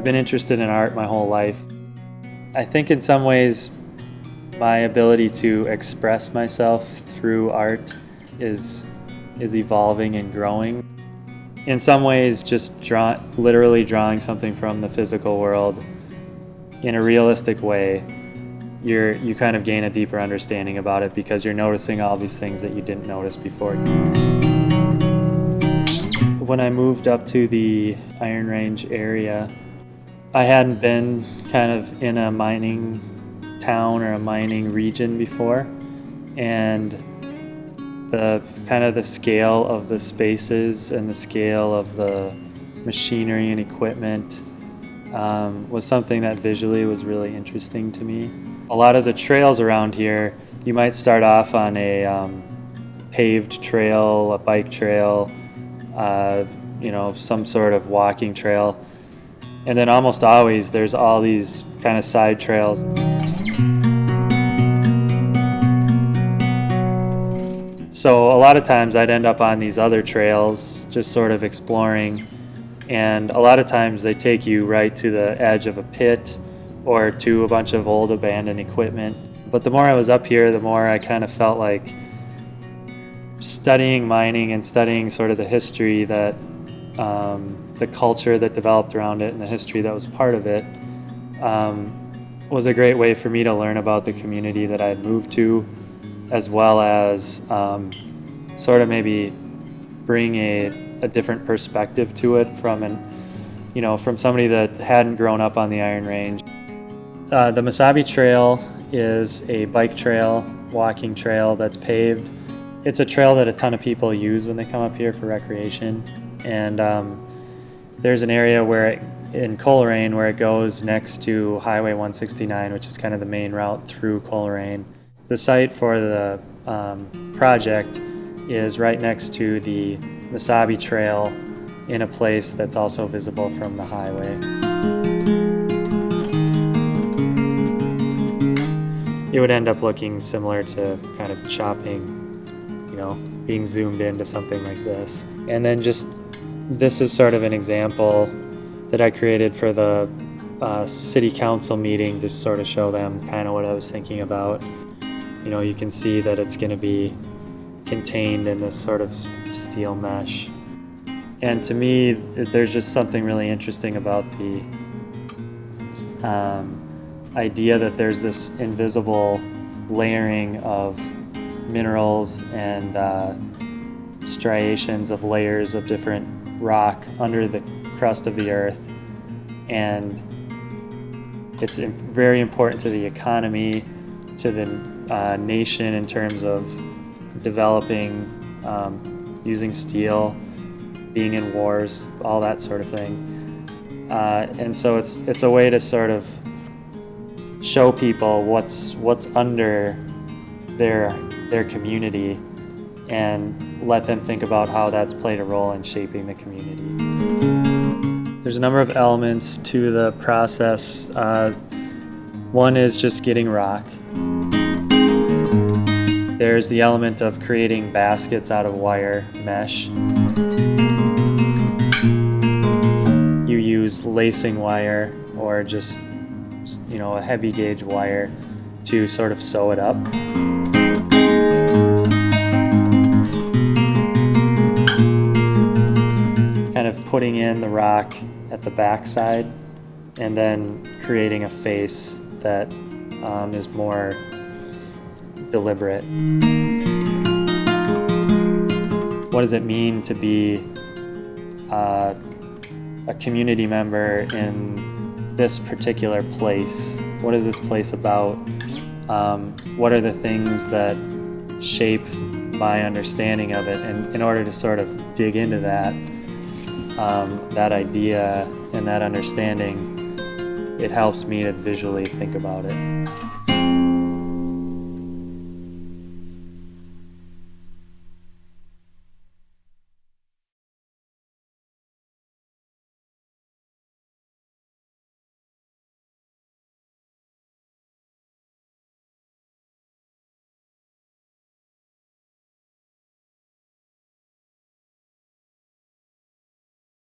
been interested in art my whole life. I think in some ways my ability to express myself through art is evolving and growing. In some ways, just literally drawing something from the physical world in a realistic way, you kind of gain a deeper understanding about it because you're noticing all these things that you didn't notice before. When I moved up to the Iron Range area, I hadn't been kind of in a mining town or a mining region before, and the scale of the spaces and the scale of the machinery and equipment was something that visually was really interesting to me. A lot of the trails around here, you might start off on a paved trail, a bike trail, some sort of walking trail, and then almost always there's all these kind of side trails. So a lot of times I'd end up on these other trails just sort of exploring, and a lot of times they take you right to the edge of a pit or to a bunch of old abandoned equipment. But the more I was up here, the more I kind of felt like studying mining and studying sort of the history that the culture that developed around it and the history that was part of it was a great way for me to learn about the community that I had moved to, as well as sort of maybe bring a different perspective to it from somebody that hadn't grown up on the Iron Range. The Mesabi Trail is a bike trail, walking trail that's paved. It's a trail that a ton of people use when they come up here for recreation, and there's an area in Coleraine where it goes next to Highway 169, which is kind of the main route through Coleraine. The site for the project is right next to the Mesabi Trail in a place that's also visible from the highway. It would end up looking similar to kind of chopping, being zoomed into something like this. And then this is sort of an example that I created for the city council meeting to sort of show them kind of what I was thinking about. You can see that it's going to be contained in this sort of steel mesh. And to me, there's just something really interesting about the idea that there's this invisible layering of minerals and striations of layers of different rock under the crust of the earth. And it's very important to the economy, to the nation in terms of developing, using steel, being in wars, all that sort of thing. And so it's a way to sort of show people what's under their community and let them think about how that's played a role in shaping the community. There's a number of elements to the process. One is just getting rock. There's the element of creating baskets out of wire mesh. You use lacing wire or just a heavy gauge wire to sort of sew it up. Kind of putting in the rock at the backside and then creating a face that is more deliberate. What does it mean to be a community member in this particular place? What is this place about? What are the things that shape my understanding of it? And in order to sort of dig into that idea and that understanding, it helps me to visually think about it.